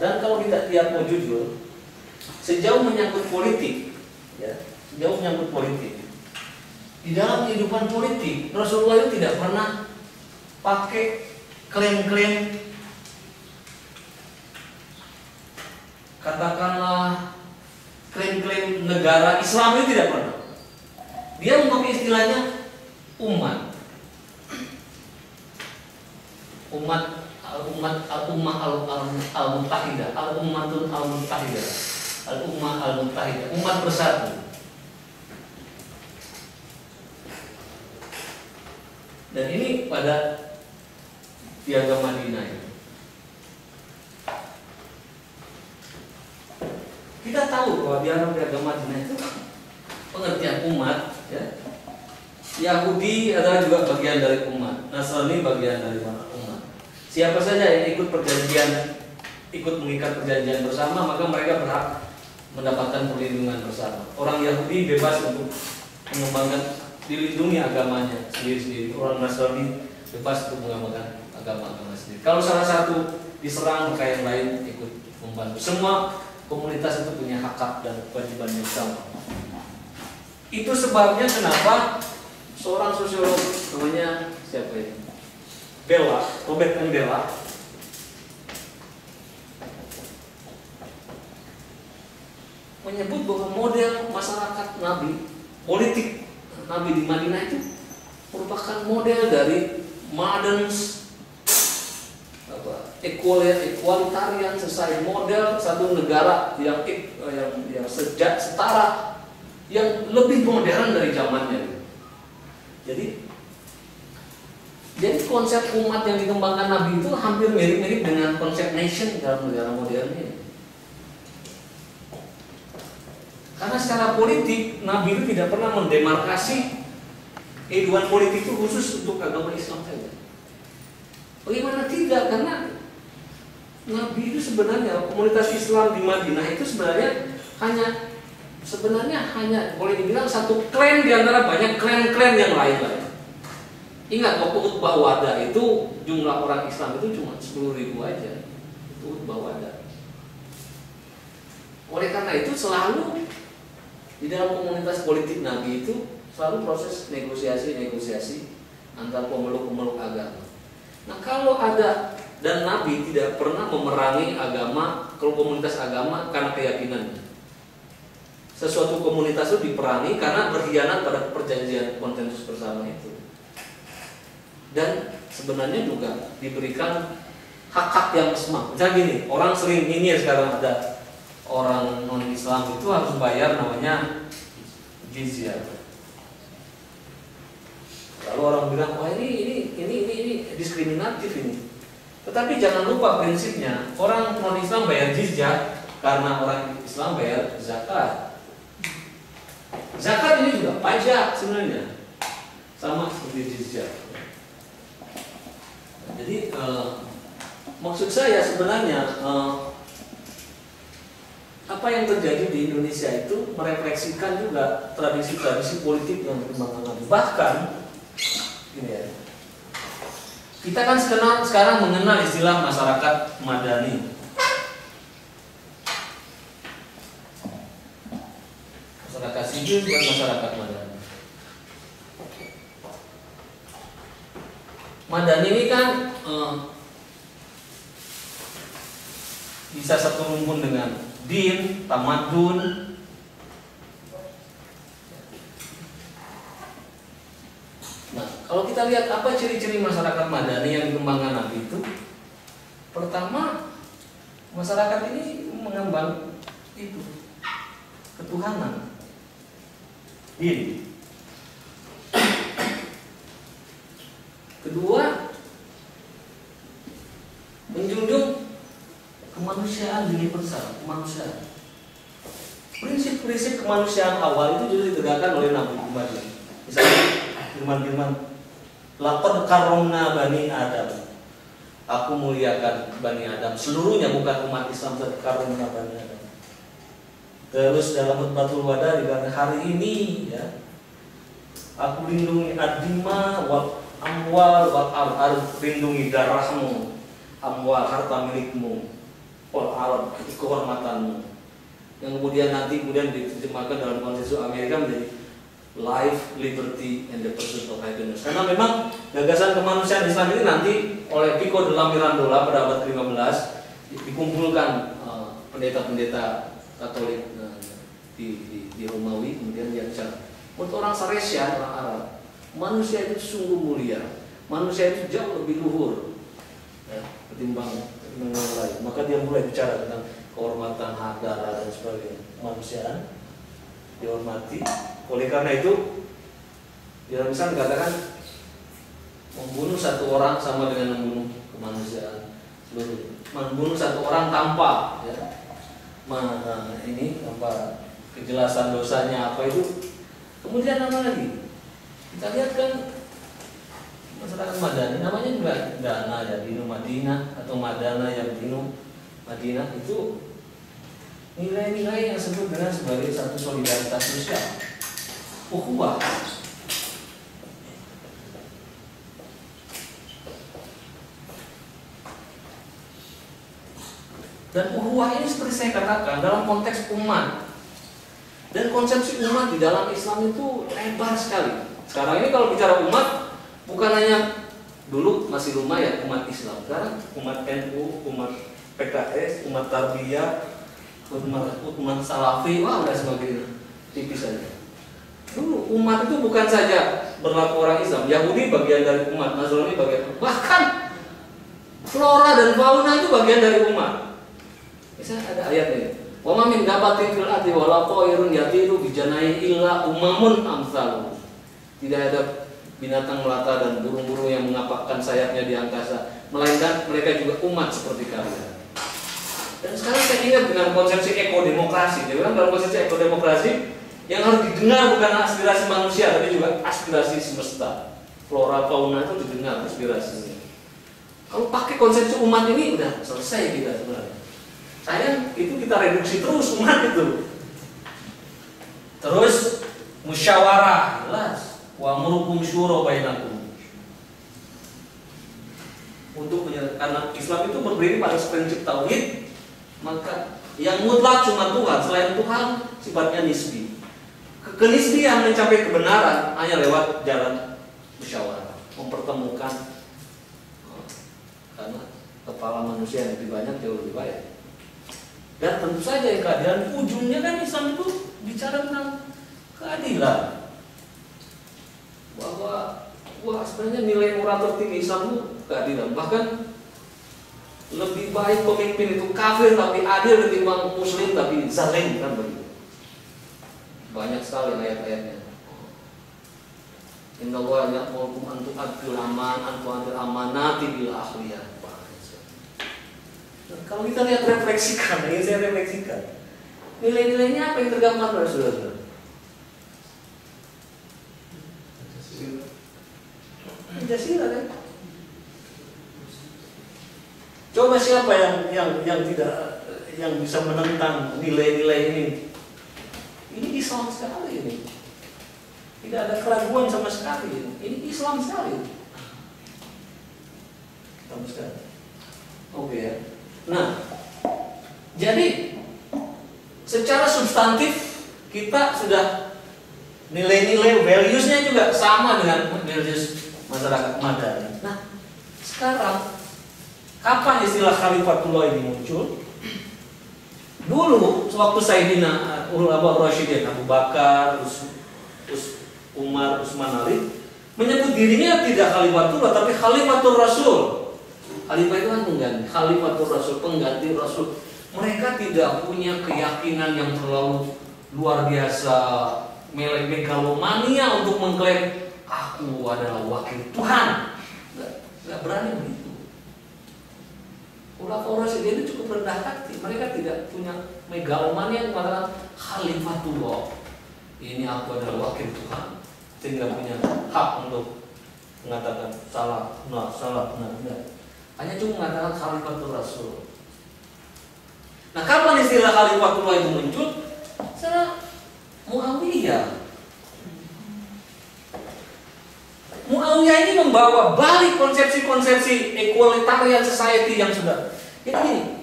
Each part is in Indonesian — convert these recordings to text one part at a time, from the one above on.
Dan kalau kita tiap mau jujur, sejauh menyangkut politik, ya, sejauh menyangkut politik, di dalam kehidupan politik Rasulullah itu tidak pernah pakai klaim-klaim, katakanlah klaim-klaim negara Islam, itu tidak pernah. Dia memakai istilahnya umat al-ummah al-muttahidah, al-ummatul al-muttahidah, al-ummah al-muttahidah, umat bersatu. Dan ini pada Piagam Madinah ini. Kita tahu bahwa Piagam Madinah itu pengertian umat, ya. Yahudi adalah juga bagian dari umat, Nasrani bagian dari umat. Siapa saja yang ikut perjanjian, ikut mengikat perjanjian bersama, maka mereka berhak mendapatkan perlindungan bersama. Orang Yahudi bebas untuk mengembangkan, dilindungi agamanya sendiri-sendiri. Orang Nasrani bebas untuk mengamalkan agama sendiri. Kalau salah satu diserang, maka yang lain ikut membantu. Semua komunitas itu punya hak dan kewajiban yang sama. Itu sebabnya kenapa seorang sosiolog namanya siapa ini? Robert M. Bella menyebut bahwa model masyarakat Nabi, politik Nabi di Madinah itu merupakan model dari modern equalitarian society, model satu negara yang setara, yang lebih modern dari zamannya. Jadi konsep umat yang dikembangkan Nabi itu hampir mirip-mirip dengan konsep nation dalam negara modern ini. Karena secara politik Nabi itu tidak pernah mendemarkasi kehidupan politik itu khusus untuk agama Islam saja. Bagaimana tidak? Karena Nabi itu sebenarnya, komunitas Islam di Madinah itu sebenarnya hanya boleh dibilang satu klan di antara banyak klan-klan yang lain. Ingat, waktu Utbah Wada itu jumlah orang Islam itu cuma 10.000 aja. Itu Utbah Wada. Oleh karena itu selalu di dalam komunitas politik Nabi itu selalu proses negosiasi antar pemeluk-pemeluk agama. Nah, kalau ada, dan Nabi tidak pernah memerangi agama, kalau komunitas agama karena keyakinannya. Sesuatu komunitas itu diperangi karena berkhianat pada perjanjian konsensus bersama itu. Dan sebenarnya juga diberikan hak-hak yang sama. Misalnya gini, orang sering ini sekarang ada orang non-Islam itu harus bayar namanya jizyah. Lalu orang bilang, wah ini diskriminatif ini. Tetapi jangan lupa prinsipnya, orang non-Islam bayar jizyah karena orang Islam bayar zakat. Zakat ini juga pajak sebenarnya, sama seperti jizyah. Jadi maksud saya sebenarnya apa yang terjadi di Indonesia itu merefleksikan juga tradisi-tradisi politik yang berkembang. Bahkan gini ya, kita kan sekarang mengenal istilah masyarakat madani. Masyarakat sipil bukan masyarakat madani. Madani ini kan bisa satu rumpun dengan din, tamadun. Nah, kalau kita lihat apa ciri-ciri masyarakat madani yang dikembangkan Nabi itu, pertama, masyarakat ini mengembang itu ketuhanan, din. Kedua, menjunjung kemanusiaan universal, kemanusiaan. Prinsip-prinsip kemanusiaan awal itu juga ditegakkan oleh Nabi Muhammad. Misalnya firman-firman, "Laqad karramna bani Adam." Aku muliakan Bani Adam seluruhnya, bukan umat Islam, karramna bani Adam. Terus dalam khutbatul wada dikatakan, hari ini ya, aku lindungi ad-dima wal amwal wal harus lindungi darahmu, amwal harta milikmu. Arab, kehormatanmu. Yang kemudian diterjemahkan dalam konstitusi Amerika menjadi life, liberty, and the pursuit of happiness. Karena memang gagasan kemanusiaan Islam ini nanti oleh Pico della Mirandola pada abad ke-15 dikumpulkan pendeta-pendeta Katolik di Romawi, kemudian dia bicara untuk orang Saresian, orang Arab, manusia itu sungguh mulia, manusia itu jauh lebih luhur ketimbang yang lain. Maka dia mulai bicara tentang kehormatan, hak darah dan sebagainya. Kemanusiaan dihormati. Oleh karena itu, dalam Islam dikatakan membunuh satu orang sama dengan membunuh kemanusiaan seluruhnya. Membunuh satu orang tanpa tanpa kejelasan dosanya apa itu. Kemudian apa lagi? Kita lihat kan masyarakat Madani, namanya juga Dana ya, Dino Madinah atau Madana yang Dino Madinah, itu nilai-nilai yang disebut dengan sebagai satu solidaritas sosial, ukhuwah. Dan ukhuwah ini seperti saya katakan dalam konteks umat. Dan konsepsi umat di dalam Islam itu lebar sekali. Sekarang ini kalau bicara umat, bukan hanya dulu masih lumayan umat Islam. Sekarang umat NU, umat PKS, umat Tarbiyah, umat Salafi, wah udah semakin tipis saja. Dulu umat itu bukan saja berlaku orang Islam, Yahudi bagian dari umat, Nasrani bagian, bahkan flora dan fauna itu bagian dari umat. Misalnya ada ayat ini, wa ma min dabatin fil ardi wala ta'irun yatiru bi janahi illa umamun amsalukum. Tidak ada binatang melata dan burung-burung yang mengapakkan sayapnya di angkasa, melainkan mereka juga umat seperti kalian. Dan sekarang saya ingat dengan konsepsi ekodemokrasi. Dia bilang dalam konsepsi ekodemokrasi yang harus didengar bukan aspirasi manusia, tapi juga aspirasi semesta. Flora fauna itu didengar aspirasinya. Kalau pakai konsepsi umat ini udah selesai kita sebenarnya. Sayang itu kita reduksi terus umat itu. Terus musyawarah jelas. Wa murukum syuro bainakum. Untuk karena Islam itu berdiri pada prinsip tauhid, maka yang mutlak cuma Tuhan, selain Tuhan sifatnya nisbi. Kenisbian mencapai kebenaran hanya lewat jalan musyawarah, mempertemukan, karena kepala manusia yang lebih banyak jauh lebih baik. Dan tentu saja keadilan ujungnya kan Islam itu bicara tentang keadilan. Bahwa sebenarnya nilai moral tertinggi Islam itu keadilan. Bahkan lebih baik pemimpin itu kafir tapi adil ketimbang muslim tapi zalim, kan begitu. Banyak sekali ayat-ayatnya. Inna Allah ya'murukum an tu'addul amanati bil ahliyah. Kalau kita lihat refleksikan, ini saya refleksikan. Nilai-nilainya apa yang tergambar pada saudara-saudara? Pancasila kan? Coba siapa yang bisa menentang nilai-nilai ini? Ini Islam sekali ini. Tidak ada keraguan sama sekali. Ini Islam sekali. Islam sekali. Oke ya. Nah, jadi secara substantif kita sudah nilai-nilai values-nya juga sama dengan values masyarakat Madani. Nah, sekarang kapan istilah Khalifatullah ini muncul? Dulu sewaktu Sayyidina Ulama Rasyidin Abu Bakar, Umar, Utsman, Ali menyebut dirinya tidak Khalifatullah tapi Khalifatul Rasul. Khalifah itu kan pengganti, Khalifatul Rasul, pengganti Rasul. Mereka tidak punya keyakinan yang terlalu luar biasa, megalomania untuk mengklaim aku adalah wakil Tuhan. Nggak berani begitu. Ulama Rasyidin itu cukup rendah hati. Mereka tidak punya megalomania yang mengatakan Khalifatullah. Ini aku adalah wakil Tuhan. Sehingga punya hak untuk mengatakan salah, benar. Hanya cuma mengatakan Khalifatul Rasul. Nah, kapan istilah Khalifatullah itu muncul? Setelah Muawiyah. Muawiyah ini membawa balik konsepsi-konsepsi equalitarian society yang sudah. Jadi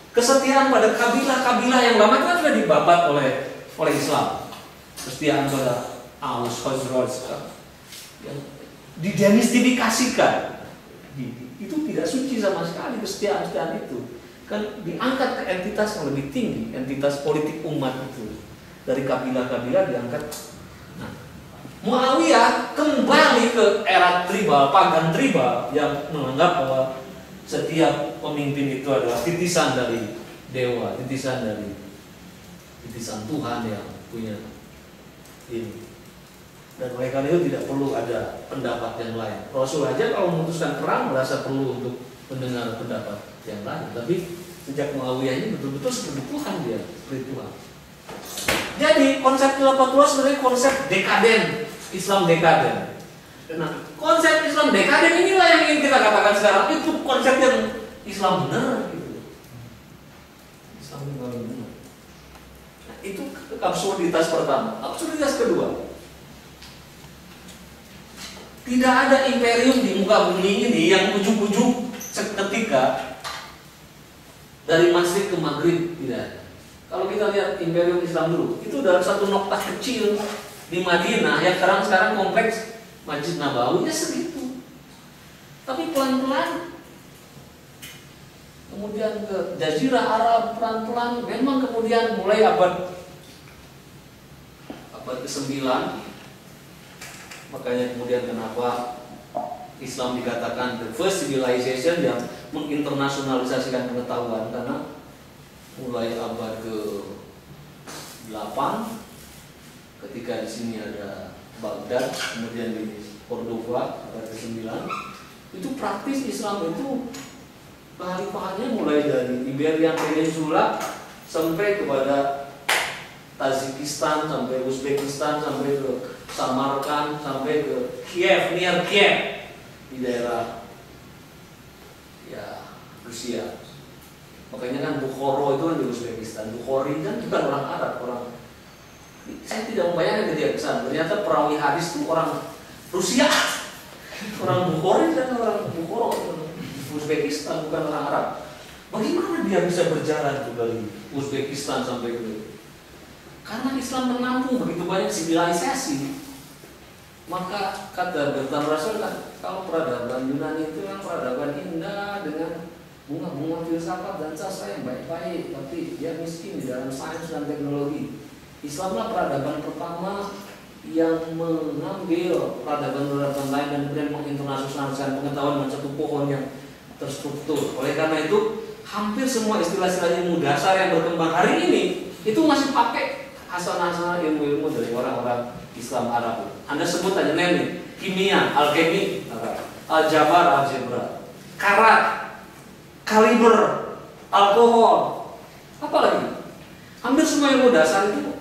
Kesetiaan pada kabilah-kabilah yang lama itu kan sudah dibabat oleh Islam. Kesetiaan pada Aus, Khazraj yang didemistifikasikan. Itu tidak suci sama sekali kesetiaan itu. Kan diangkat ke entitas yang lebih tinggi, entitas politik umat itu. Dari kabilah-kabilah diangkat. Nah, Muawiyah kembali ke era tribal, pagan tribal yang menganggap bahwa setiap pemimpin itu adalah titisan dari dewa, titisan Tuhan yang punya ini. Dan oleh karena itu tidak perlu ada pendapat yang lain. Rasul aja kalau memutuskan perang merasa perlu untuk mendengar pendapat yang lain. Tapi sejak Muawiyah ini betul-betul seperti Tuhan dia, seperti Tuhan. Jadi konsep khilafah sebenarnya konsep dekaden, Islam dekaden. Nah, konsep Islam dekaden inilah yang ingin kita katakan sekarang itu konsep yang Islam benar. Gitu. Islam benar. Nah, itu absurditas pertama. Absurditas kedua. Tidak ada imperium di muka bumi ini yang ujuk-ujuk seketika dari Masyrik ke Maghrib, tidak ada. Kalau kita lihat imperium Islam dulu, itu dalam satu noktah kecil di Madinah yang sekarang kompleks Masjid Nabawi ya segitu. Tapi pelan-pelan kemudian ke Jazirah Arab, pelan-pelan memang kemudian mulai abad ke-9. Makanya kemudian kenapa Islam dikatakan the first civilization yang menginternasionalisasikan pengetahuan, karena mulai abad ke-8 ketika di sini ada Baghdad, kemudian di Cordova abad ke-9, itu praktis Islam itu kekhalifahannya mulai dari Iberian Peninsula sampai kepada Tajikistan, sampai Uzbekistan, sampai ke Samarkand, sampai ke Kiev, near Kiev di daerah ya Rusia. Makanya kan Bukhara itu kan di Uzbekistan. Bukhari kan bukan orang Arab, saya tidak membayangkan ketika ke sana. Ternyata perawi hadis itu orang Rusia, orang Bukhari dan orang Bukhara, Uzbekistan, bukan orang Arab. Bagaimana dia bisa berjalan tuh dari Uzbekistan sampai ke? Karena Islam menampung begitu banyak sivilisasi. Maka kata Bertrand Russell kan, kalau peradaban Yunani itu kan peradaban indah dengan bunga-bunga filsafat dan sastra yang baik-baik, tapi dia miskin di dalam sains dan teknologi. Islamlah peradaban pertama yang mengambil peradaban-peradaban lain dan kemudian menginternasionalisasikan pengetahuan dengan satu pohon yang terstruktur. Oleh karena itu, hampir semua istilah-istilah ilmu dasar yang berkembang hari ini itu masih pakai asal-asal ilmu-ilmu dari orang-orang Islam Arab. Anda sebut aja nih, kimia, alkemi, aljabar, algebra, karat, kaliber, alkohol, apa lagi? Hampir semua ilmu dasar itu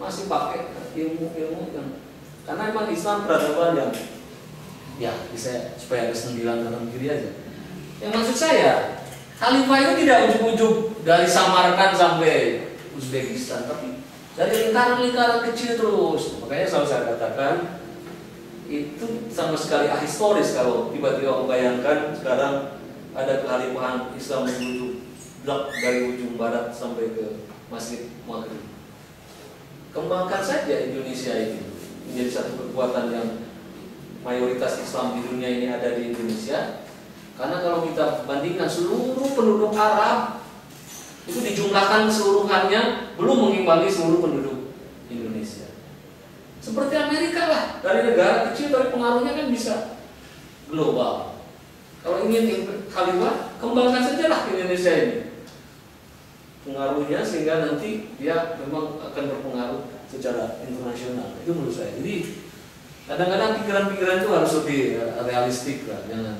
masih pakai ilmu-ilmu yang, karena memang Islam peradaban yang ya bisa supaya ada 9 kanan kiri aja. Yang maksud saya, khalifah itu tidak ujuk-ujuk dari Samarkand sampai Uzbekistan, tapi dari lingkaran-lingkaran kecil terus. Makanya selalu saya katakan itu sama sekali ahistoris kalau tiba-tiba membayangkan sekarang ada kekhalifahan Islam menuju blok dari ujung barat sampai ke Masjid Maghrib. Kembangkan saja Indonesia ini menjadi satu kekuatan yang mayoritas Islam di dunia ini ada di Indonesia. Karena kalau kita bandingkan seluruh penduduk Arab itu dijumlahkan keseluruhannya belum mengimbangi seluruh penduduk Indonesia. Seperti Amerika lah, dari negara kecil tapi pengaruhnya kan bisa global. Kalau ingin khalifah, kembangkan saja lah Indonesia ini pengaruhnya sehingga nanti dia memang akan berpengaruh secara internasional. Itu menurut saya. Jadi kadang-kadang pikiran-pikiran itu harus lebih realistik lah, jangan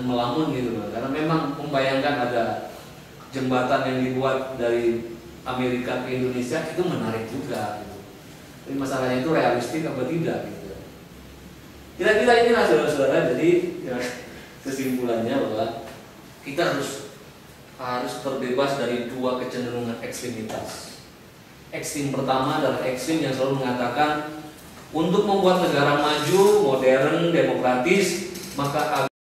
melamun gitu loh. Karena memang membayangkan ada jembatan yang dibuat dari Amerika ke Indonesia itu menarik juga gitu. Tapi masalahnya itu realistik apa tidak gitu. Kira-kira inilah saudara-saudara. Jadi ya, kesimpulannya bahwa kita harus terbebas dari dua kecenderungan ekstremitas. Ekstrem pertama adalah ekstrem yang selalu mengatakan untuk membuat negara maju, modern, demokratis, maka